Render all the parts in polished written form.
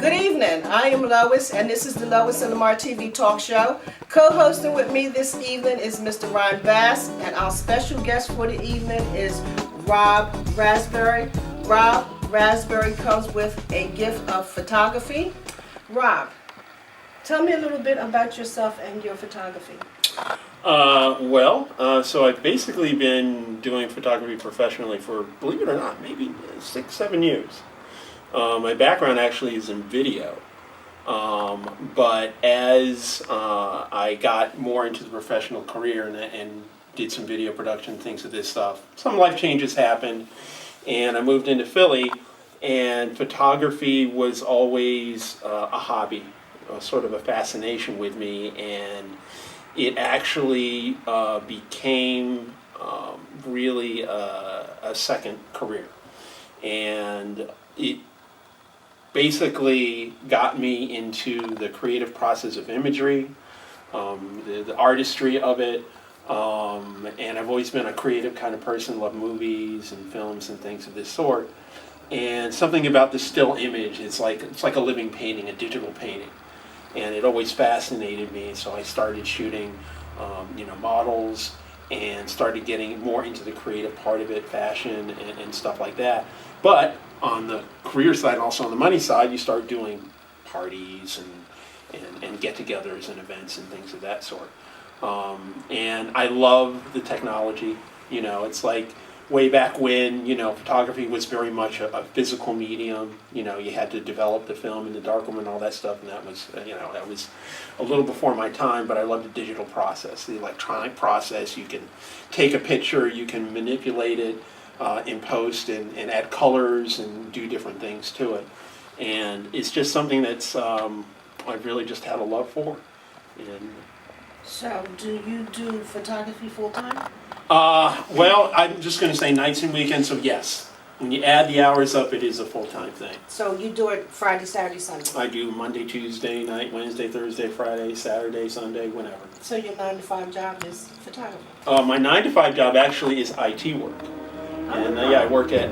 Good evening. I am Lois, and this is the Lois and Lamar TV talk show. Co-hosting with me this evening is Mr. Ryan Bass, and our special guest for the evening is Rob Rasberry. Rob Rasberry comes with a gift of photography. Rob, tell me a little bit about yourself and your photography. So I've basically been doing photography professionally for, believe it or not, maybe 6-7 years. My background actually is in video, but as I got more into the professional career and did some video production, things of this stuff, some life changes happened, and I moved into Philly, and photography was always a hobby, sort of a fascination with me, and it actually became really a second career, and it basically got me into the creative process of imagery, the artistry of it, and I've always been a creative kind of person, love movies and films and things of this sort, and something about the still image, it's like a living painting, a digital painting. And it always fascinated me, so I started shooting, models, and started getting more into the creative part of it, fashion and stuff like that. But on the career side, and also on the money side, you start doing parties and get-togethers and events and things of that sort. And I love the technology. It's like way back when, photography was very much a physical medium. You had to develop the film and the darkroom and all that stuff, and that was, that was a little before my time, but I love the digital process, the electronic process. You can take a picture, you can manipulate it in post and add colors and do different things to it. And it's just something that's I've really just had a love for. And So, do you do photography full-time? I'm just going to say nights and weekends, so yes. When you add the hours up, it is a full-time thing. So you do it Friday, Saturday, Sunday? I do Monday, Tuesday night, Wednesday, Thursday, Friday, Saturday, Sunday, whenever. So your 9-to-5 job is photography? My 9-to-5 job actually is IT work. And I work at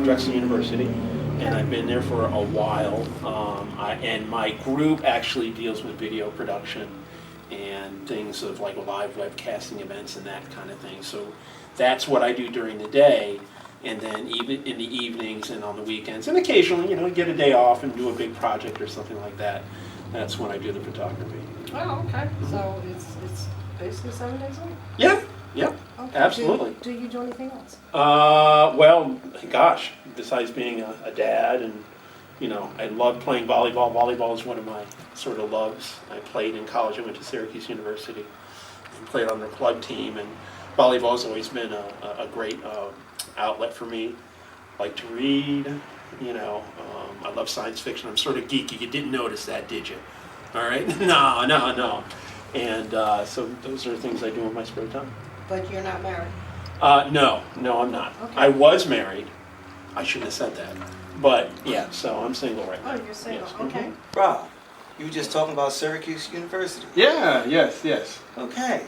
Drexel University, and I've been there for a while. And my group actually deals with video production and things of like live webcasting events and that kind of thing. So that's what I do during the day, and then even in the evenings and on the weekends, and occasionally, get a day off and do a big project or something like that. That's when I do the photography. Oh, okay. So it's basically 7 days a week? Yeah, okay. Absolutely. Do you do anything else? Besides being a dad and I love playing volleyball. Volleyball is one of my sort of loves. I played in college. I went to Syracuse University and played on their club team. And volleyball has always been a great outlet for me. I like to read. I love science fiction. I'm sort of geeky. You didn't notice that, did you? All right? No. And so those are things I do in my spare time. But you're not married? No, I'm not. Okay. I was married. I shouldn't have said that. But yeah, so I'm single right now. Oh, you're single. Yes. Okay. Rob, you were just talking about Syracuse University. Yeah, yes. Okay.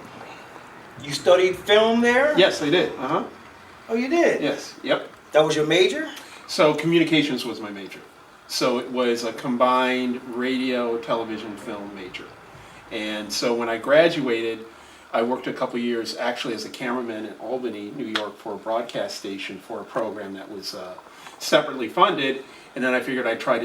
You studied film there? Yes, I did. Uh-huh. Oh, you did? Yes, yep. That was your major? So communications was my major. So it was a combined radio, television, film major. And so when I graduated, I worked a couple years actually as a cameraman in Albany, New York, for a broadcast station for a program that was separately funded, and then I figured I'd put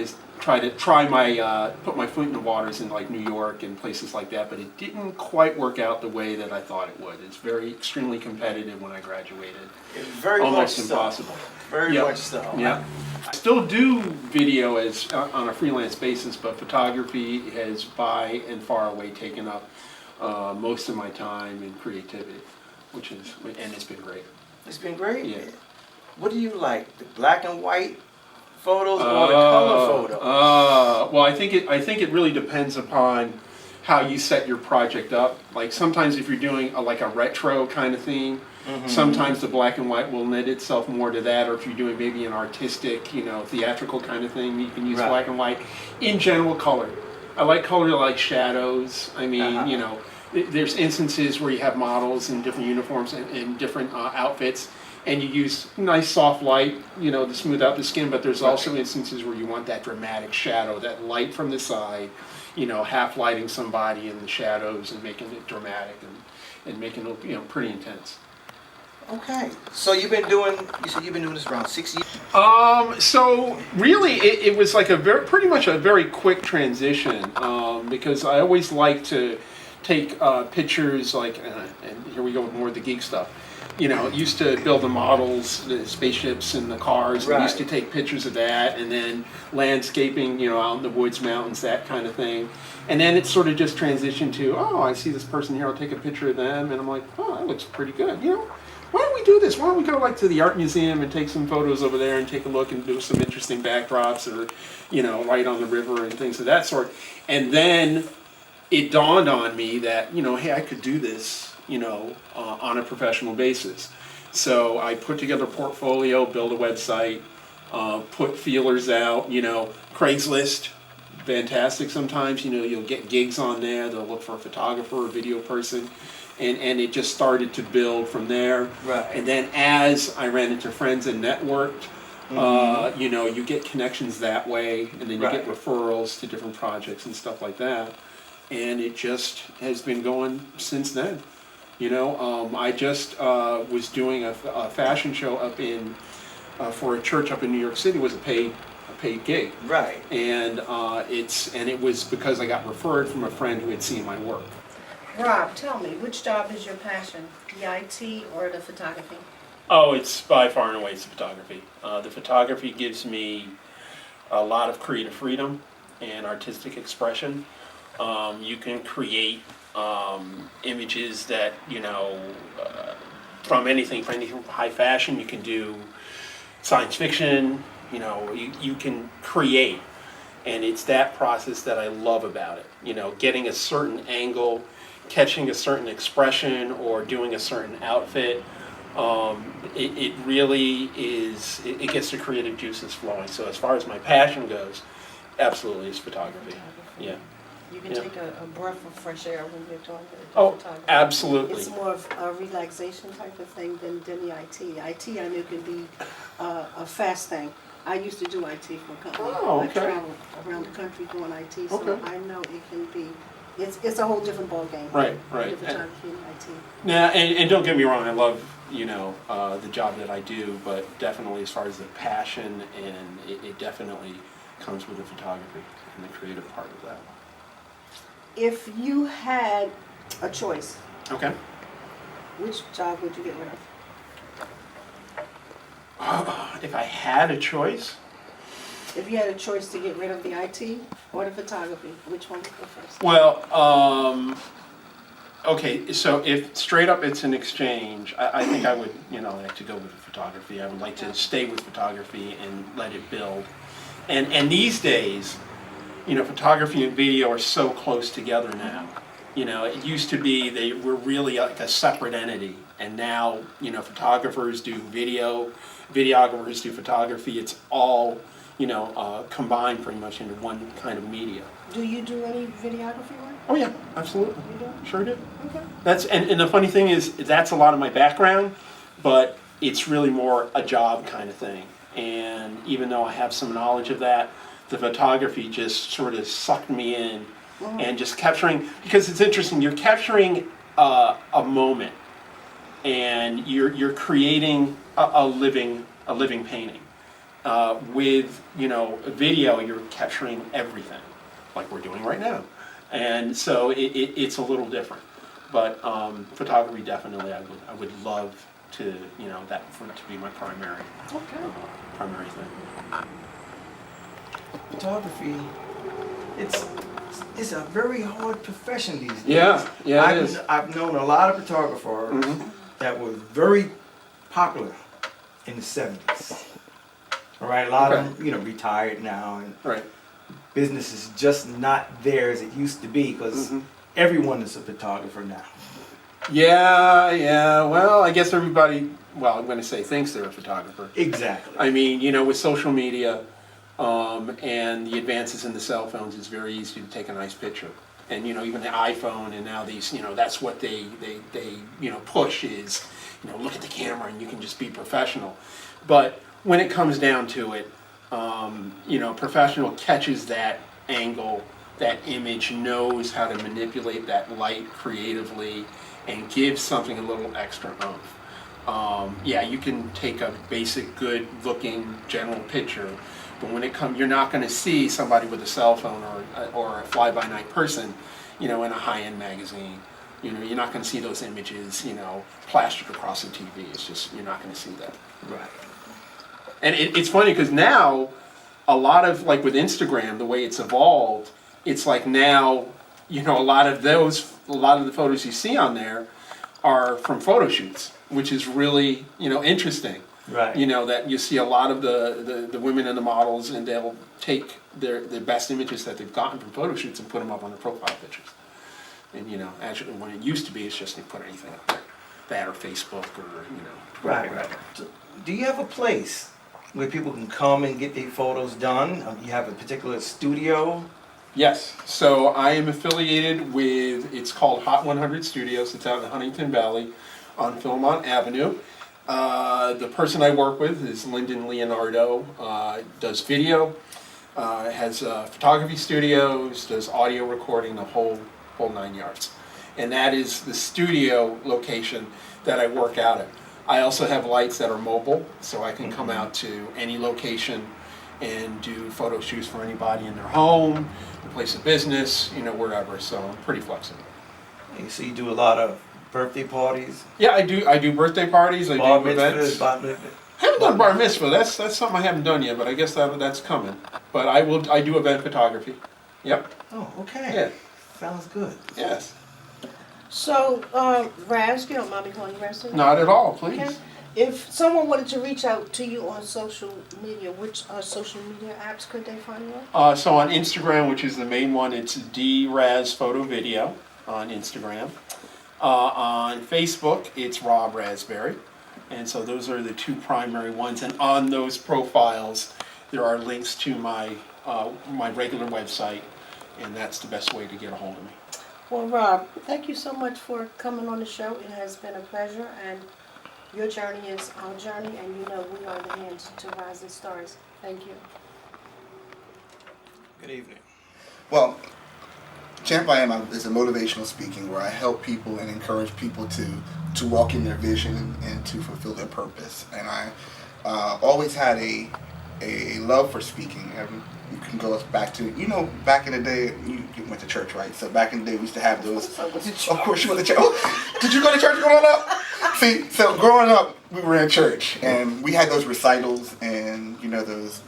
my foot in the waters in like New York and places like that, but it didn't quite work out the way that I thought it would. It's very extremely competitive when I graduated. Very almost much impossible. Very much so. Yeah. I still do video as on a freelance basis, but photography has by and far away taken up most of my time in creativity, and it's been great. It's been great? Yeah. What do you like, the black and white photos or the color photos? Well, I think it really depends upon how you set your project up. Like sometimes if you're doing a retro kind of theme, sometimes the black and white will lend itself more to that, or if you're doing maybe an artistic, theatrical kind of thing, you can use black and white. In general, color. I like color like shadows. I mean, there's instances where you have models in different uniforms and different outfits, and you use nice soft light, to smooth out the skin, but there's also instances where you want that dramatic shadow, that light from the side, half lighting somebody in the shadows and making it dramatic and making it look, pretty intense. Okay. So you said you've been doing this around 6 years? So really it was like pretty much a very quick transition, because I always like to take pictures, like, and here we go with more of the geek stuff. Used to build the models, the spaceships and the cars, and used to take pictures of that, and then landscaping, out in the woods, mountains, that kind of thing. And then it sort of just transitioned to, oh, I see this person here, I'll take a picture of them, and I'm like, oh, that looks pretty good, Why don't we do this? Why don't we go to the art museum and take some photos over there and take a look and do some interesting backdrops, or, right on the river and things of that sort. And then it dawned on me that, hey, I could do this, on a professional basis. So I put together a portfolio, build a website, put feelers out, Craigslist, fantastic sometimes, you'll get gigs on there, they'll look for a photographer, a video person, and it just started to build from there. Right. And then as I ran into friends and networked, you get connections that way, and then you get referrals to different projects and stuff like that. And it just has been going since then. I just was doing a fashion show up for a church up in New York City. It was a paid gig. Right. And it was because I got referred from a friend who had seen my work. Rob, tell me, which job is your passion, the IT or the photography? Oh, it's by far and away it's the photography. The photography gives me a lot of creative freedom and artistic expression. You can create images that, from anything from high fashion. You can do science fiction, you can create. And it's that process that I love about it. Getting a certain angle, catching a certain expression, or doing a certain outfit. It really is, it gets the creative juices flowing. So as far as my passion goes, absolutely it's photography. Yeah. You can take a breath of fresh air when you're doing the photography. Absolutely. It's more of a relaxation type of thing than the IT. IT I knew could be a fast thing. I used to do IT for a company. Oh, okay. I traveled around the country doing IT, so Okay. I know it can be, it's a whole different ballgame. Right. The photography and IT. Now, and don't get me wrong, I love, the job that I do, but definitely as far as the passion, and it definitely comes with the photography and the creative part of that. If you had a choice, Okay. which job would you get rid of? If I had a choice? If you had a choice to get rid of the IT or the photography, which one would go first? Well, okay, so if straight up it's an exchange, I think I would, like to go with the photography. I would like to stay with photography and let it build. And these days, photography and video are so close together now. It used to be they were really like a separate entity, and now, photographers do video, videographers do photography. It's all, combined pretty much into one kind of media. Do you do any videography work? Oh yeah, absolutely. You do? Sure do. Okay. And the funny thing is, that's a lot of my background, but it's really more a job kind of thing. And even though I have some knowledge of that, the photography just sort of sucked me in, and just capturing, because it's interesting, you're capturing a moment, and you're creating a living painting. With video, you're capturing everything, like we're doing right now, and so it's a little different. But photography, definitely, I would love to that for it to be my primary thing. Photography, it's a very hard profession these days. Yeah, it is. I've known a lot of photographers that were very popular in the 70s. All right, a lot of them, retired now, and business is just not there as it used to be, because everyone is a photographer now. Yeah. Well, I guess everybody, I'm going to say thinks they're a photographer. Exactly. I mean, with social media and the advances in the cell phones, it's very easy to take a nice picture. And even the iPhone, and now these, that's what they push is look at the camera and you can just be professional. But when it comes down to it, professional catches that angle, that image, knows how to manipulate that light creatively and give something a little extra oomph. You can take a basic, good-looking general picture, but when it comes, you're not going to see somebody with a cell phone or a fly-by-night person, in a high-end magazine. You're not going to see those images, plastered across the TV. It's just, you're not going to see that. Right. And it's funny because now, a lot of, like with Instagram, the way it's evolved, it's like now, a lot of the photos you see on there are from photo shoots, which is really, interesting. Right. That you see a lot of the women and the models, and they'll take their best images that they've gotten from photo shoots and put them up on their profile pictures. And, actually, when it used to be, it's just they put anything up there. That or Facebook or, Right. So, do you have a place where people can come and get their photos done? You have a particular studio? Yes. So I am affiliated with, it's called Hot 100 Studios. It's out in Huntington Valley on Philmont Avenue. The person I work with is Lyndon Leonardo, does video, has photography studios, does audio recording, the whole 9 yards. And that is the studio location that I work out at. I also have lights that are mobile, so I can come out to any location and do photo shoots for anybody in their home, a place of business, wherever. So I'm pretty flexible. And so you do a lot of birthday parties? Yeah, I do birthday parties. I do events. Bar I haven't done bar mitzvah. That's something I haven't done yet, but I guess that's coming. But I do event photography. Yep. Oh, okay. Yeah. Sounds good. Yes. So, Raz, you don't mind me calling you Raz? Not at all, please. Okay. If someone wanted to reach out to you on social media, which social media apps could they find you on? So on Instagram, which is the main one, it's DRaz Photo Video on Instagram. On Facebook, it's Rob Rasberry. And so those are the two primary ones. And on those profiles, there are links to my regular website, and that's the best way to get a hold of me. Well, Rob, thank you so much for coming on the show. It has been a pleasure, and your journey is our journey, and we are the hands to rising stars. Thank you. Good evening. Well, C.hampIam is a motivational speaking where I help people and encourage people to walk in their vision and to fulfill their purpose. And I always had a love for speaking. You can go back to, back in the day, you went to church, right? So back in the day, we used to have those. Of course you went to church. Oh, did you go to church growing up? See, so growing up, we were in church, and we had those recitals, and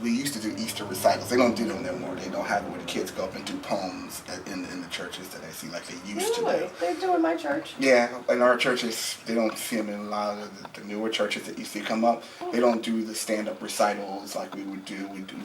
we used to do Easter recitals. They don't do them no more. They don't have it where the kids go up and do poems in the churches that I see like they used to do. They do in my church. Yeah, in our churches, they don't see them in a lot of the newer churches that you see come up. They don't do the stand-up recitals like we would do. We do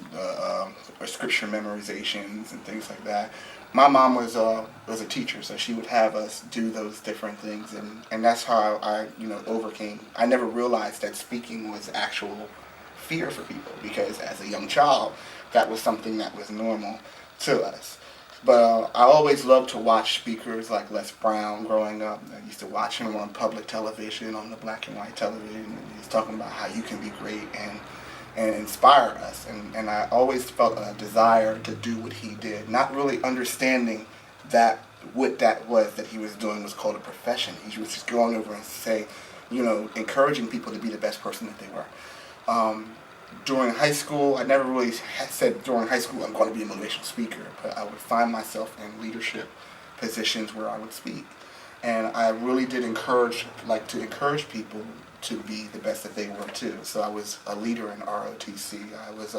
scripture memorizations and things like that. My mom was a teacher, so she would have us do those different things, and that's how I overcame. I never realized that speaking was actual fear for people, because as a young child, that was something that was normal to us. But I always loved to watch speakers like Les Brown growing up. I used to watch him on public television, on the black and white television, and he's talking about how you can be great and inspire us. And I always felt a desire to do what he did, not really understanding that what that was that he was doing was called a profession. He was just going over and saying, encouraging people to be the best person that they were. During high school, I never really said during high school I'm going to be a motivational speaker, but I would find myself in leadership positions where I would speak. And I really did encourage people to be the best that they were too. So I was a leader in ROTC. I was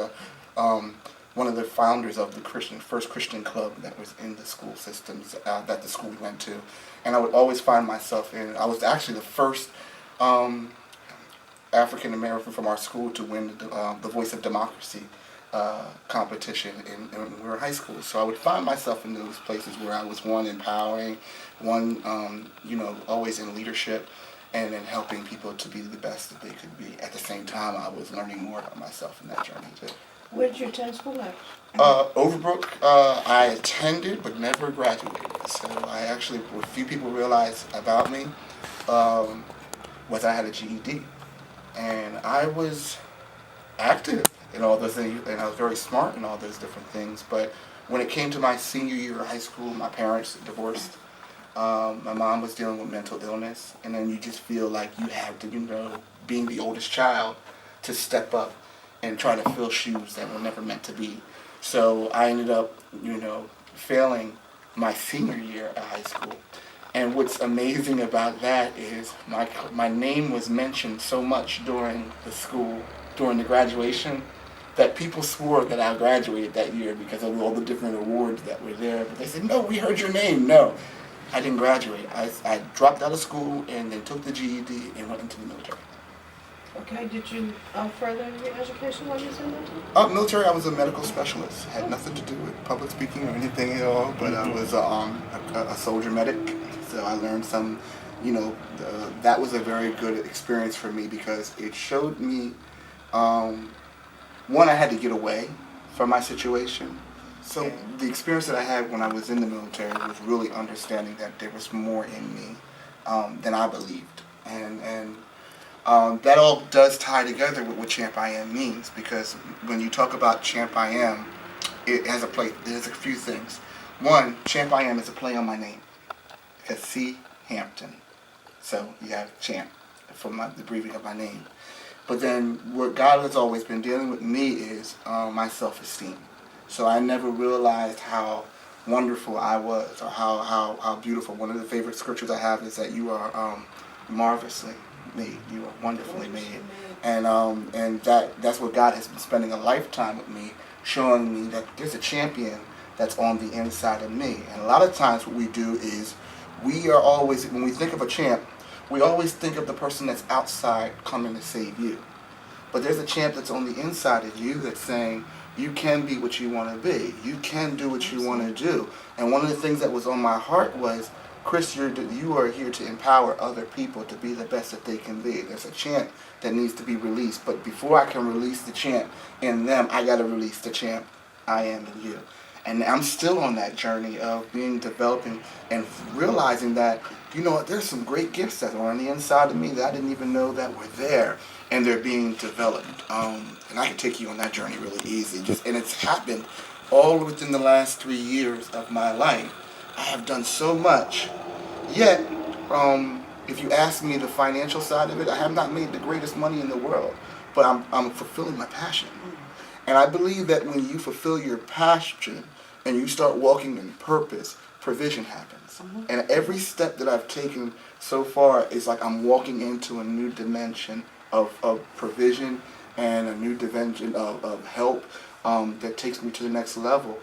one of the founders of the first Christian club that was in the school systems that the school went to. And I would always find myself I was actually the first African American from our school to win the Voice of Democracy competition when we were in high school. So I would find myself in those places where I was one empowering, one always in leadership, and then helping people to be the best that they could be. At the same time, I was learning more about myself in that journey too. Where did you attend school at? Overbrook, I attended but never graduated. So a few people realized about me. was I had a GED. And I was active in all those things, and I was very smart in all those different things. But when it came to my senior year of high school, my parents divorced. My mom was dealing with mental illness, and then you just feel like you have to, being the oldest child, to step up and try to fill shoes that were never meant to be. So I ended up, failing my senior year at high school. And what's amazing about that is my name was mentioned so much during the graduation, that people swore that I graduated that year because of all the different awards that were there. But they said, no, we heard your name. No, I didn't graduate. I dropped out of school and then took the GED and went into the military. Okay, did you further your education while you was in the military? Military, I was a medical specialist. Had nothing to do with public speaking or anything at all, but I was a soldier medic. So I learned some, that was a very good experience for me because it showed me, one, I had to get away from my situation. So the experience that I had when I was in the military was really understanding that there was more in me than I believed. And that all does tie together with what C.hampIam means, because when you talk about C.hampIam, it has there's a few things. One, C.hampIam is a play on my name, because C. Hampton. So you have Champ from the breathing of my name. But then what God has always been dealing with me is my self-esteem. So I never realized how wonderful I was, or how beautiful. One of the favorite scriptures I have is that you are marvelously made. You are wonderfully made. And that's what God has been spending a lifetime with me, showing me that there's a champion that's on the inside of me. And a lot of times what we do is we are always, when we think of a champ, we always think of the person that's outside coming to save you. But there's a champ that's on the inside of you that's saying, you can be what you want to be. You can do what you want to do. And one of the things that was on my heart was, Chris, you are here to empower other people to be the best that they can be. There's a champ that needs to be released. But before I can release the champ in them, I got to release the champ I am in you. And I'm still on that journey of developing and realizing that, there's some great gifts that are on the inside of me that I didn't even know that were there, and they're being developed. And I can take you on that journey really easy. And it's happened all within the last 3 years of my life. I have done so much, yet, if you ask me the financial side of it, I have not made the greatest money in the world, but I'm fulfilling my passion. And I believe that when you fulfill your passion and you start walking in purpose, provision happens. And every step that I've taken so far is like I'm walking into a new dimension of provision and a new dimension of help that takes me to the next level.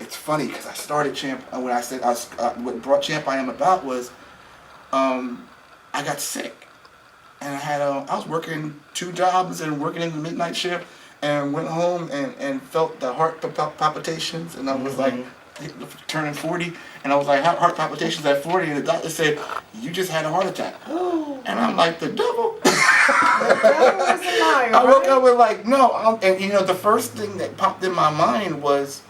It's funny because I started when I said what brought C.hampIam about was I got sick, and I was working 2 jobs and working in the midnight shift, and went home and felt the heart palpitations, and I was like turning 40, and I was like, heart palpitations at 40, and the doctor said, you just had a heart attack. And I'm like, the devil? The devil is a liar, I woke up with like, no, and the first thing that popped in my mind was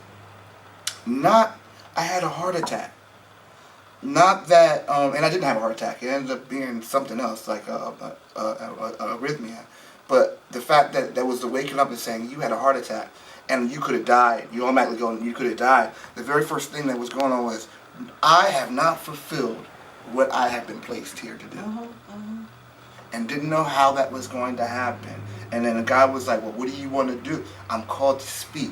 not I had a heart attack. Not that, and I didn't have a heart attack. It ended up being something else, like a arrhythmia. But the fact that there was the waking up and saying you had a heart attack and you could have died, you automatically go, you could have died. The very first thing that was going on was, I have not fulfilled what I have been placed here to do. And didn't know how that was going to happen. And then God was like, well, what do you want to do? I'm called to speak.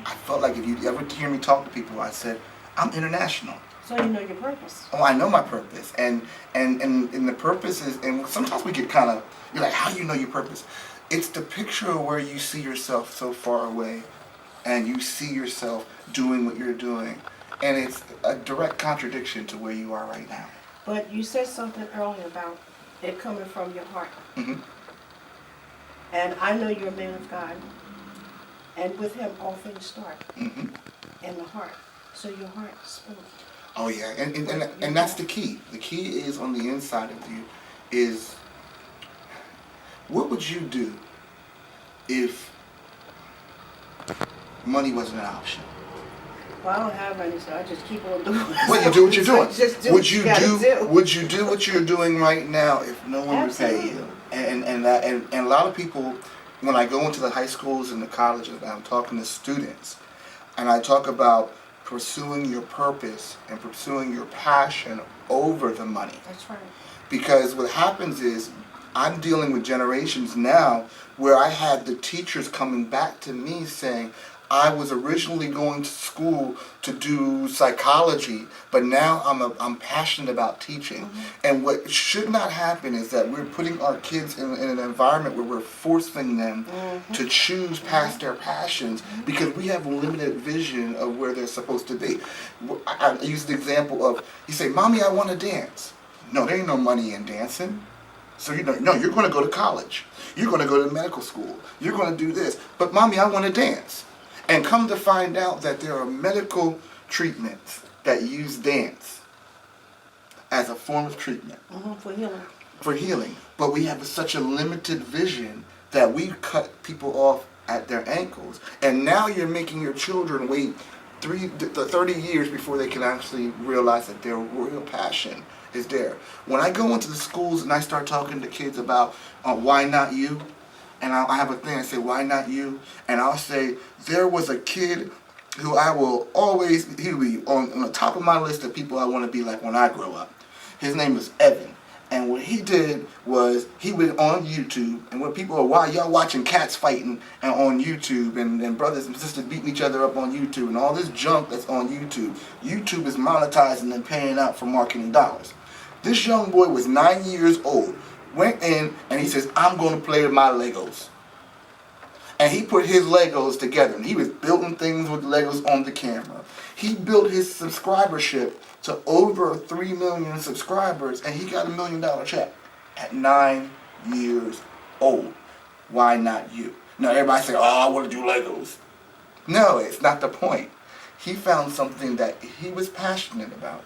I felt like if you ever hear me talk to people, I said, I'm international. So you know your purpose. Oh, I know my purpose. And the purpose is, and sometimes we get kind of, you're like, how do you know your purpose? It's the picture of where you see yourself so far away, and you see yourself doing what you're doing. And it's a direct contradiction to where you are right now. But you said something earlier about it coming from your heart. And I know you're a man of God. And with him, all things start in the heart. So your heart spoke. Oh yeah, and that's the key. The key is on the inside of you is, what would you do if money wasn't an option? Well, I don't have any, so I just keep on doing it. Well, you do what you're doing. Just do Would what you gotta do. would you do what you're doing right now if no one would pay you? And a lot of people, when I go into the high schools and the colleges, and I'm talking to students, and I talk about pursuing your purpose and pursuing your passion over the money. That's right. Because what happens is, I'm dealing with generations now where I had the teachers coming back to me saying, I was originally going to school to do psychology, but now I'm passionate about teaching. Mm-hmm. And what should not happen is that we're putting our kids in an environment where we're forcing them to choose past their passions because we have a limited vision of where they're supposed to be. I use the example of, you say, Mommy, I want to dance. No, there ain't no money in dancing. So you're going to go to college. You're going to go to medical school. You're going to do this. But Mommy, I want to dance. And come to find out that there are medical treatments that use dance as a form of treatment. For healing. For healing. But we have such a limited vision that we cut people off at their ankles. And now you're making your children wait 30 years before they can actually realize that their real passion is there. When I go into the schools and I start talking to kids about why not you, and I have a thing, I say, why not you? And I'll say, there was a kid who I will always, he'll be on the top of my list of people I want to be like when I grow up. His name was Evan. And what he did was, he went on YouTube, and when people are, why y'all watching cats fighting on YouTube, and brothers and sisters beating each other up on YouTube, and all this junk that's on YouTube. YouTube is monetizing and paying out for marketing dollars. This young boy was 9 years old. Went in and he says, I'm going to play with my Legos. And he put his Legos together. And he was building things with Legos on the camera. He built his subscribership to over 3 million subscribers. And he got $1 million check at 9 years old. Why not you? Now everybody say, oh, I want to do Legos. No, it's not the point. He found something that he was passionate about.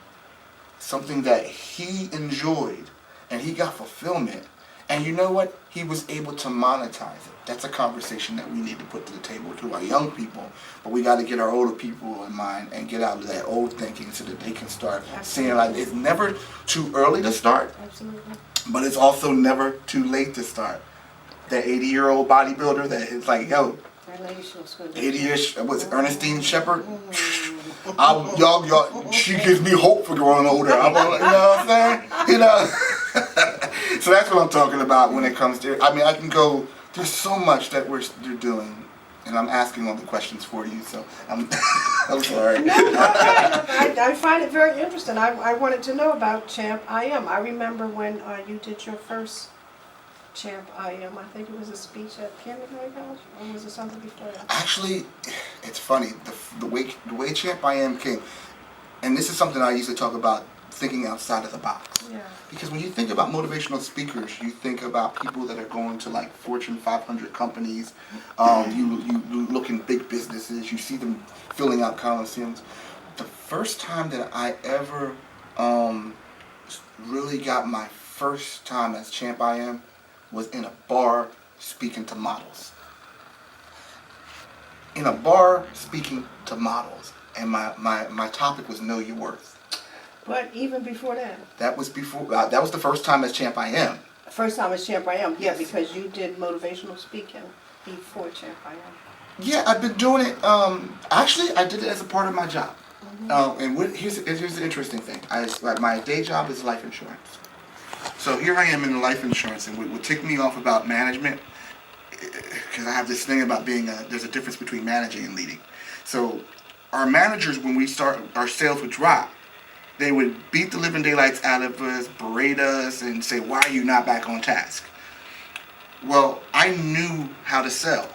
Something that he enjoyed. And he got fulfillment. And you know what? He was able to monetize it. That's a conversation that we need to put to the table to our young people. But we got to get our older people in mind and get out of that old thinking so that they can start seeing like it's never too early to start. Absolutely. But it's also never too late to start. That 80-year-old bodybuilder that is like, yo, 80 years, what's it, Ernestine Shepherd? Y'all, she gives me hope for growing older. I'm like, you know what I'm saying? You know? So that's what I'm talking about when it comes to, I mean, I can go, there's so much that you're doing, and I'm asking all the questions for you, so I'm sorry. No, I find it very interesting. I wanted to know about C.hampIam. I remember when you did your first C.hampIam. I think it was a speech at Kindergarten College, or was it something before that? Actually, it's funny, the way C.hampIam came, and this is something I used to talk about, thinking outside of the box. Yeah. Because when you think about motivational speakers, you think about people that are going to like Fortune 500 companies. You look in big businesses. You see them filling out coliseums. The first time that I ever really got my first time as C.hampIam was in a bar speaking to models. In a bar speaking to models, and my topic was Know Your Worth. But even before that? That was before. That was the first time as C.hampIam. First time as C.hampIam, yeah, Yes. Because you did motivational speaking before C.hampIam. Yeah, I've been doing it. Actually, I did it as a part of my job. Here's the interesting thing. My day job is life insurance. So here I am in life insurance, and what would tick me off about management, because I have this thing about there's a difference between managing and leading. So our managers, when we start, our sales would drop. They would beat the living daylights out of us, berate us, and say, why are you not back on task? Well, I knew how to sell.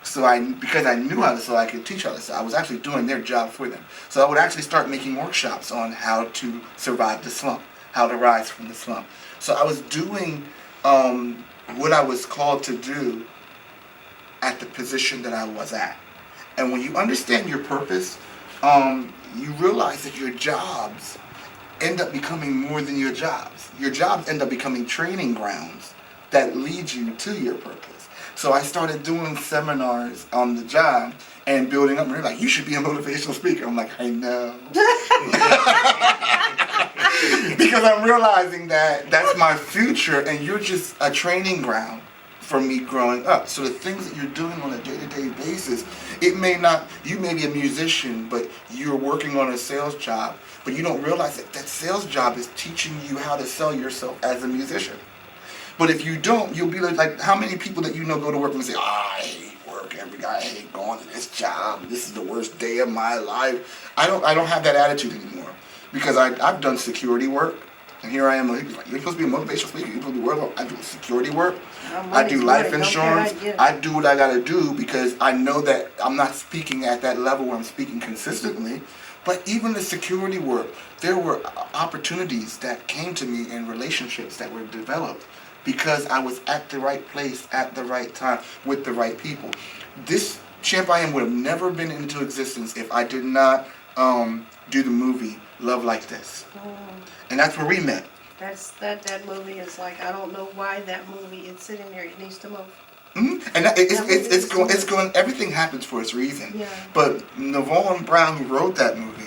So because I knew how to sell, I could teach how to sell. I was actually doing their job for them. So I would actually start making workshops on how to survive the slump, how to rise from the slump. So I was doing what I was called to do at the position that I was at. And when you understand your purpose, you realize that your jobs end up becoming more than your jobs. Your jobs end up becoming training grounds that lead you to your purpose. So I started doing seminars on the job, and building up. And they're like, you should be a motivational speaker. I'm like, I know. Because I'm realizing that that's my future, and you're just a training ground for me growing up. So the things that you're doing on a day-to-day basis, you may be a musician, but you're working on a sales job, but you don't realize that that sales job is teaching you how to sell yourself as a musician. But if you don't, you'll be like how many people that you know go to work and say, I hate work every day, I hate going to this job, this is the worst day of my life. I don't have that attitude anymore, because I've done security work, and here I am, like, you're supposed to be a motivational speaker, you're supposed to be worried about, I do security work, I do life insurance, I do what I gotta do, because I know that I'm not speaking at that level where I'm speaking consistently. But even the security work, there were opportunities that came to me in relationships that were developed because I was at the right place at the right time with the right people. This C.hampIam would have never been into existence if I did not do the movie Love Like This. And that's where we met. That movie is like, I don't know why that movie is sitting there. It needs to move. Mm-hmm. And it's going. Everything happens for its reason. Yeah. But Navon Brown, who wrote that movie,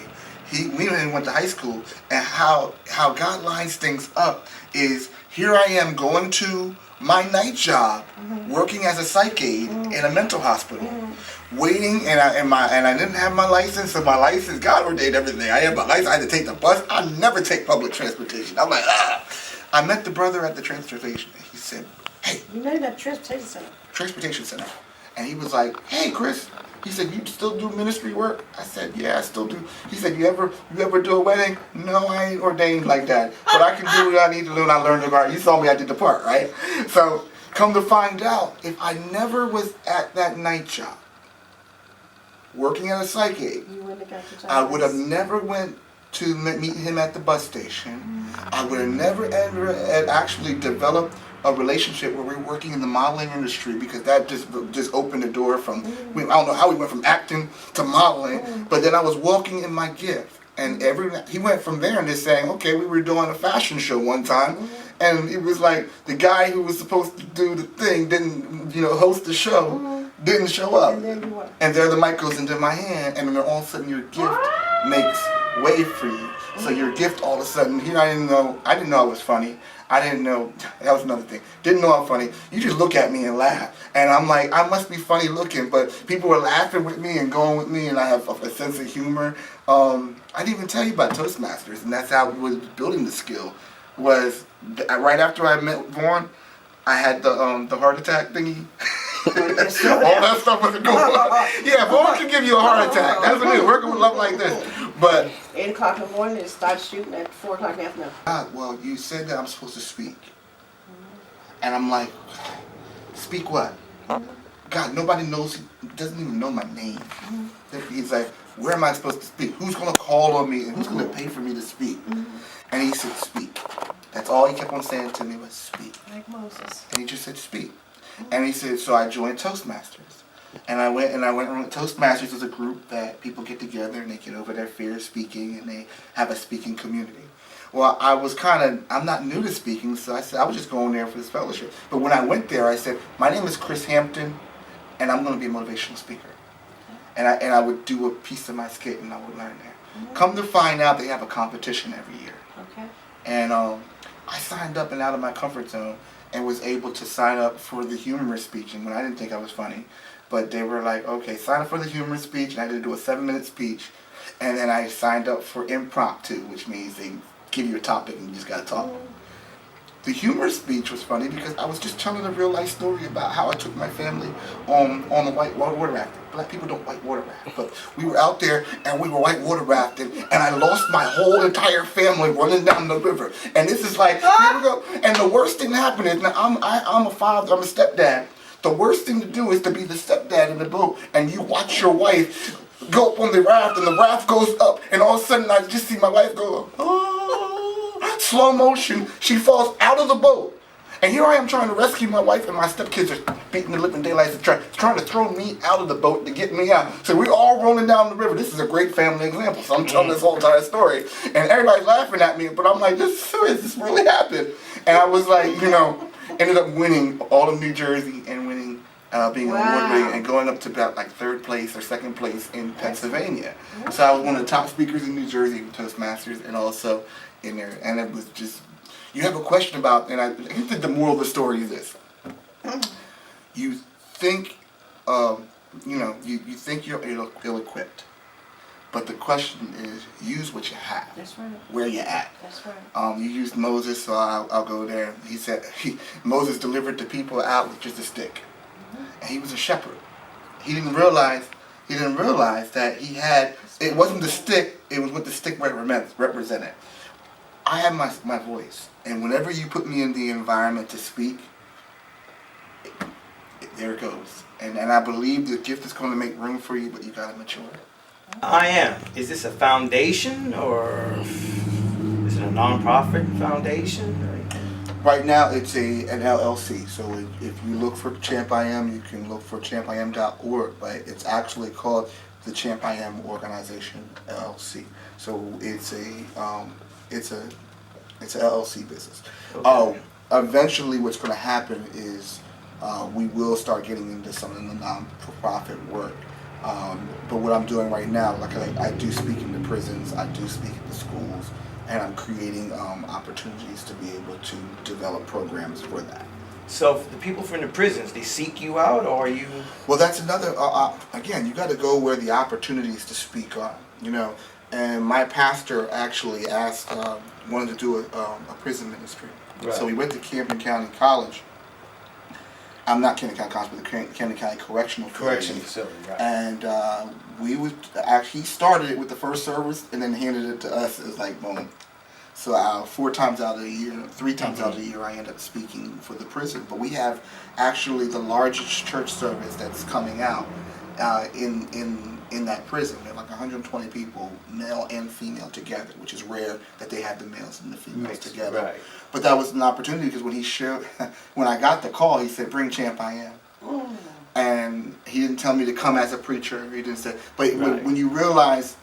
we went to high school, and how God lines things up is, here I am going to my night job, working as a psych aide in a mental hospital, waiting, and I didn't have my license, so my license, God ordained everything. I had my license. I had to take the bus. I never take public transportation. I'm like, I met the brother at the transportation station. He said, hey. You know that transportation center? Transportation center. And he was like, hey, Chris. He said, you still do ministry work? I said, yeah, I still do. He said, you ever do a wedding? No, I ain't ordained like that. But I can do what I need to do, and I learned the part. You saw me, I did the part, right? So come to find out, if I never was at that night job, working at a psych aid, I would have never went to meet him at the bus station. I would have never ever actually developed a relationship where we're working in the modeling industry, because that just opened the door from, I don't know how we went from acting to modeling, but then I was walking in my gift. And he went from there and just saying, okay, we were doing a fashion show one time, and it was like the guy who was supposed to do the thing didn't, host the show, didn't show up. And there the mic goes into my hand, and then all of a sudden your gift makes way for you. So your gift all of a sudden, here I didn't know I was funny. I didn't know, that was another thing. Didn't know I'm funny. You just look at me and laugh. And I'm like, I must be funny looking, but people were laughing with me and going with me, and I have a sense of humor. I didn't even tell you about Toastmasters, and that's how we was building the skill. Was right after I met Vaughn, I had the heart attack thingy. All that stuff was going on. Yeah, Vaughn can give you a heart attack. That's what it is, working with Love Like This. But 8 o'clock in the morning, and start shooting at 4 o'clock in the afternoon. God, well, you said that I'm supposed to speak. And I'm like, speak what? God, nobody knows, doesn't even know my name. He's like, where am I supposed to speak? Who's going to call on me, and who's going to pay for me to speak? And he said, speak. That's all he kept on saying to me was speak. Like Moses. And he just said, speak. And he said, so I joined Toastmasters. And I went around. Toastmasters is a group that people get together and they get over their fear of speaking, and they have a speaking community. Well, I'm not new to speaking, so I said I was just going there for this fellowship. But when I went there, I said, my name is Chris Hampton, and I'm going to be a motivational speaker. And I would do a piece of my skit, and I would learn there. Come to find out, they have a competition every year. Okay. And I signed up and out of my comfort zone, and was able to sign up for the humorous speeching when I didn't think I was funny. But they were like, okay, sign up for the humorous speech, and I had to do a 7-minute speech. And then I signed up for impromptu, which means they give you a topic and you just gotta talk. The humorous speech was funny because I was just telling a real life story about how I took my family on the white water rafting. Black people don't white water raft, but we were out there and we were white water rafting, and I lost my whole entire family running down the river. And this is like, here we go. And the worst thing that happened is, now I'm a father, I'm a stepdad. The worst thing to do is to be the stepdad in the boat, and you watch your wife go up on the raft, and the raft goes up, and all of a sudden I just see my wife go, oh, slow motion, she falls out of the boat. And here I am trying to rescue my wife, and my stepkids are beating the living daylights, trying to throw me out of the boat to get me out. So we're all rolling down the river. This is a great family example, so I'm telling this whole entire story. And everybody's laughing at me, but I'm like, this is serious, this really happened. And I was like, ended up winning all of New Jersey and winning being award-winning and going up to about like 3rd place or 2nd place in Pennsylvania. So I was one of the top speakers in New Jersey with Toastmasters, and also in there. And it was just, you have a question about, and I think the moral of the story is this. You think, you think you're ill-equipped. But the question is, use what you have. That's right. Where you at. That's right. You used Moses, so I'll go there. He said Moses delivered the people out with just a stick, and he was a shepherd. He didn't realize that he had. It wasn't the stick. It was what the stick represented. I have my voice, and whenever you put me in the environment to speak, there it goes. And I believe the gift is going to make room for you, but you gotta mature. I Am. Is this a foundation or is it a nonprofit foundation? Right now, it's an LLC. So if you look for C.hampIam, you can look for ChampIam.org, but it's actually called the C.hampIam Organization LLC. So it's an LLC business. Okay. Eventually, what's going to happen is we will start getting into some of the non-profit work. But what I'm doing right now, like I do speak in the prisons, I do speak in the schools, and I'm creating opportunities to be able to develop programs for that. So the people from the prisons, they seek you out, or are you? Well, that's another. Again, you got to go where the opportunities to speak are. And my pastor actually asked, wanted to do a prison ministry. Right. So we went to Hampton County College. I'm not Hampton County College, but the Hampton County Correctional Facility, right. And we would actually, he started it with the first service and then handed it to us. It was like, boom. So 4 times out of the year, 3 times out of the year, I end up speaking for the prison. But we have actually the largest church service that's coming out in that prison. We have like 120 people, male and female together, which is rare that they have the males and the females together. Right. But that was an opportunity because when I got the call, he said, "Bring C.hampIam." And he didn't tell me to come as a preacher. He didn't say. But when you realize,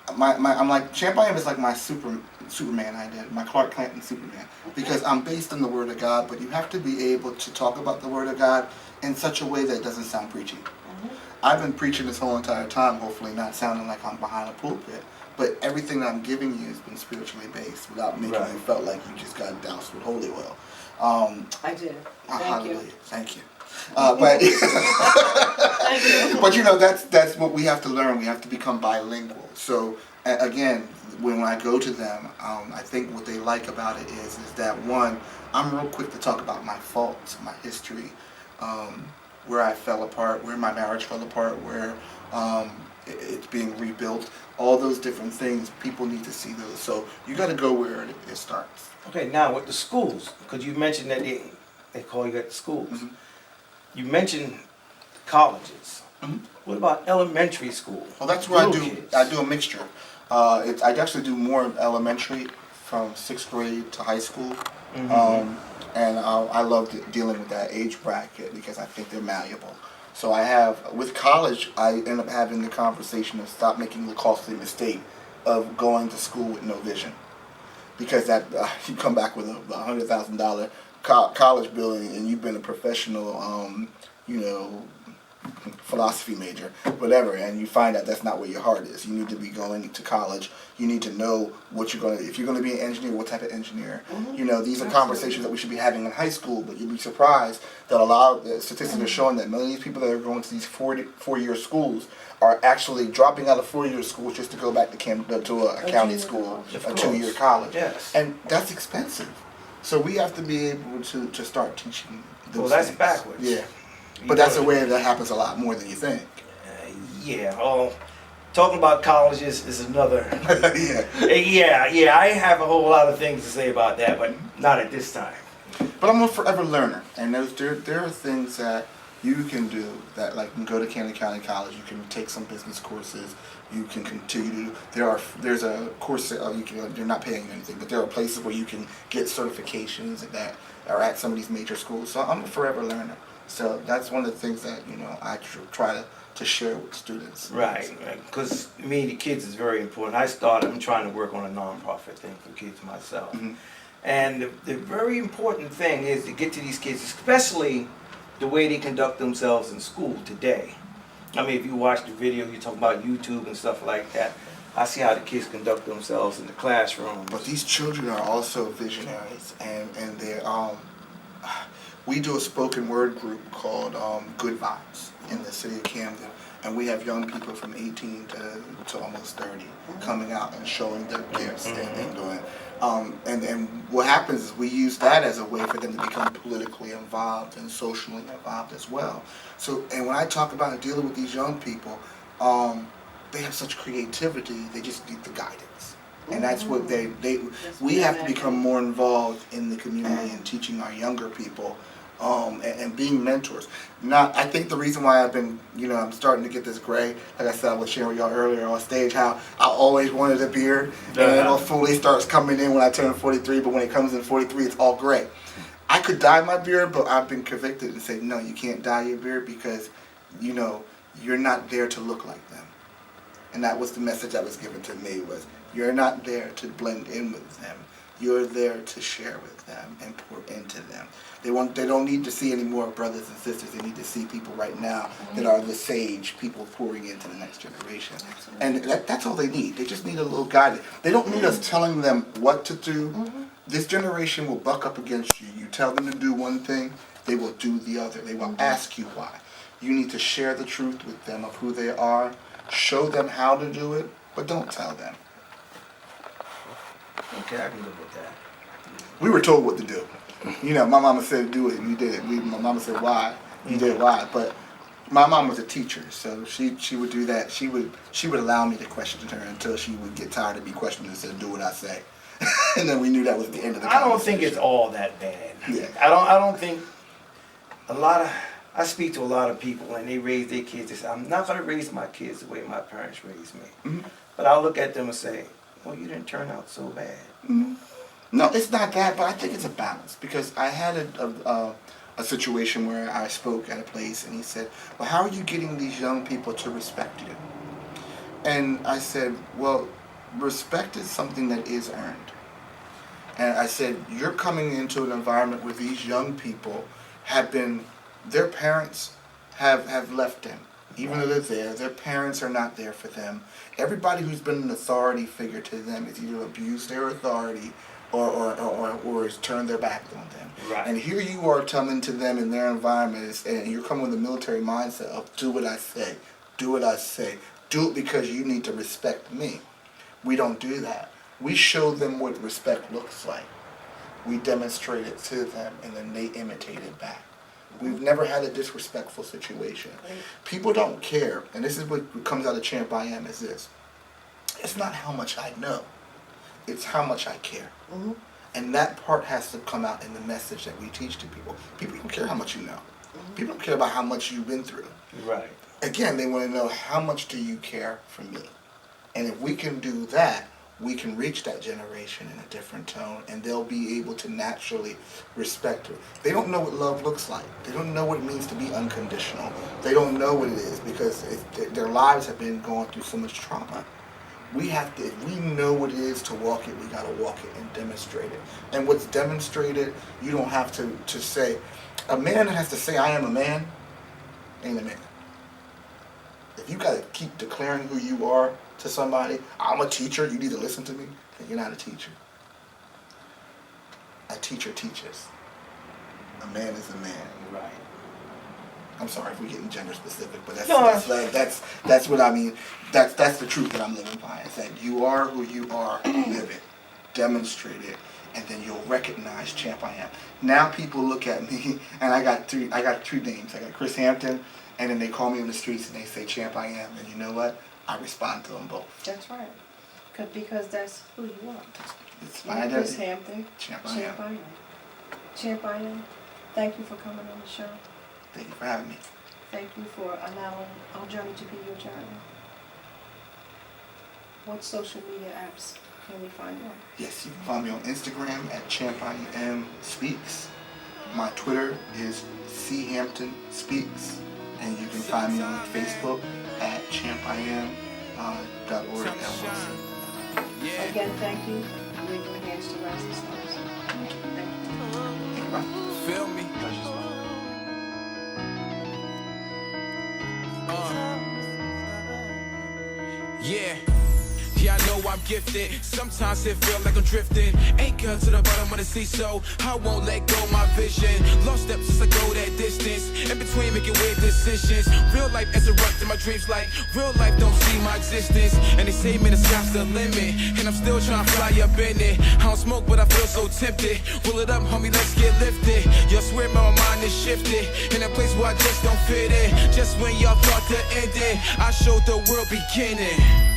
I'm like, C.hampIam is like my Superman idea, my Clark Kent and Superman, because I'm based on the Word of God. But you have to be able to talk about the Word of God in such a way that it doesn't sound preachy. I've been preaching this whole entire time, hopefully not sounding like I'm behind a pulpit. But everything that I'm giving you has been spiritually based without making you felt like you just got doused with holy oil. I did. Thank you. But but that's what we have to learn. We have to become bilingual. So again, when I go to them, I think what they like about it is that one, I'm real quick to talk about my faults, my history, where I fell apart, where my marriage fell apart, where it's being rebuilt. All those different things, people need to see those. So you got to go where it starts. Okay, now with the schools, because you mentioned that they call you at the schools. Mm-hmm. You mentioned colleges. Mm-hmm. What about elementary school? Well, that's where Kids? I do a mixture. I actually do more elementary from 6th grade to high school. Mm-hmm. And I love dealing with that age bracket because I think they're malleable. So I have, with college, I end up having the conversation of stop making the costly mistake of going to school with no vision. Because that you come back with a $100,000 college bill and you've been a professional, philosophy major, whatever, and you find out that's not where your heart is. You need to be going to college. You need to know what you're going to, if you're going to be an engineer, what type of engineer. These are conversations that we should be having in high school, but you'd be surprised that a lot of the statistics are showing that many of these people that are going to these four-year schools are actually dropping out of 4-year schools just to go back to a county school, a 2-year college. Yes. And that's expensive. So we have to be able to start teaching those Well, that's things. backwards. Yeah. But that's a way that happens a lot more than you think. Talking about colleges is another. Yeah. I have a whole lot of things to say about that, but not at this time. But I'm a forever learner, and there are things that you can do that, like, you can go to Hampton County College, you can take some business courses, you can continue to. There's a course you're not paying anything, but there are places where you can get certifications that are at some of these major schools. So I'm a forever learner. So that's one of the things that I try to share with students. Right, because the kids is very important. I'm trying to work on a non-profit thing for kids myself. Mm-hmm. And the very important thing is to get to these kids, especially the way they conduct themselves in school today. I mean, if you watch the video, you talk about YouTube and stuff like that. I see how the kids conduct themselves in the classroom. But these children are also visionaries, and they're we do a spoken word group called Good Vibes in the city of Camden, and we have young people from 18 to almost 30 coming out and showing their gifts and doing. And what happens is we use that as a way for them to become politically involved and socially involved as well. So, and when I talk about dealing with these young people, they have such creativity, they just need the guidance. And that's what we have to become more involved in the community and teaching our younger people and being mentors. Now, I think the reason why I've been, I'm starting to get this gray, like I said, I was sharing with y'all earlier on stage, how I always wanted a beard, and it all fully starts coming in when I turn 43, but when it comes in 43, it's all gray. I could dye my beard, but I've been convicted and said, no, you can't dye your beard because, you're not there to look like them. And that was the message that was given to me was, you're not there to blend in with them. You're there to share with them and pour into them. They don't need to see any more brothers and sisters. They need to see people right now that are the sage, people pouring into the next generation. And that's all they need. They just need a little guidance. They don't need us telling them what to do. This generation will buck up against you. You tell them to do one thing, they will do the other. They will ask you why. You need to share the truth with them of who they are. Show them how to do it, but don't tell them. Okay, I can live with that. We were told what to do. My mama said do it, and we did it. My mama said why, you did why. But my mom was a teacher, so she would do that. She would allow me to question her until she would get tired of me questioning and said, do what I say. And then we knew that was the end of the conversation. I don't think it's all that bad. Yeah. I don't think I speak to a lot of people and they raise their kids. They say, I'm not going to raise my kids the way my parents raised me. Mm-hmm. But I'll look at them and say, well, you didn't turn out so bad. Mm-hmm. No, it's not that, but I think it's a balance. Because I had a situation where I spoke at a place and he said, well, how are you getting these young people to respect you? And I said, well, respect is something that is earned. And I said, you're coming into an environment where these young people their parents have left them. Even though they're there, their parents are not there for them. Everybody who's been an authority figure to them has either abused their authority or has turned their back on them. Right. And here you are coming to them in their environment, and you're coming with a military mindset of do what I say, do what I say, do it because you need to respect me. We don't do that. We show them what respect looks like. We demonstrate it to them, and then they imitate it back. We've never had a disrespectful situation. People don't care, and this is what comes out of C.hampIam is this. It's not how much I know, it's how much I care. Mm-hmm. And that part has to come out in the message that we teach to people. People don't care how much you know. Mm-hmm. People don't care about how much you've been through. Right. Again, they want to know how much do you care for me? And if we can do that, we can reach that generation in a different tone, and they'll be able to naturally respect it. They don't know what love looks like. They don't know what it means to be unconditional. They don't know what it is because their lives have been going through so much trauma. We have to, if we know what it is to walk it, we got to walk it and demonstrate it. And what's demonstrated, you don't have to say. A man that has to say, I am a man, ain't a man. If you got to keep declaring who you are to somebody, I'm a teacher, you need to listen to me, then you're not a teacher. A teacher teaches. A man is a man. Right. I'm sorry if we're getting gender specific, but that's what I mean. That's the truth that I'm living by. Is that you are who you are, live it, demonstrate it, and then you'll recognize C.hampIam. Now people look at me, and I got two names. I got Chris Hampton, and then they call me in the streets and they say C.hampIam, and you know what? I respond to them both. That's right. Because that's who you are. It's my identity. Chris Hampton. C.hampIam. C.hampIam. Thank you for coming on the show. Thank you for having me. Thank you for allowing our journey to be your journey. What social media apps can we find you on? Yes, you can find me on Instagram at C.hampIam Speaks. My Twitter is C.hampton Speaks. And you can find me on Facebook at ChampIam.org. Again, thank you. Leave your hands to rise the stars. Thank you. Thank you. Feel me? Yeah. Yeah, I know I'm gifted. Sometimes it feel like I'm drifting. Anchor to the bottom of the sea, so I won't let go my vision. Lost steps as I go that distance. In between making weird decisions. Real life interrupting my dreams like real life don't see my existence. And they say, man, the sky's the limit. And I'm still trying to fly up in it. I don't smoke, but I feel so tempted. Roll it up, homie, let's get lifted. Y'all swear my mind is shifted. In a place where I just don't fit in. Just when y'all thought to end it, I showed the world beginning.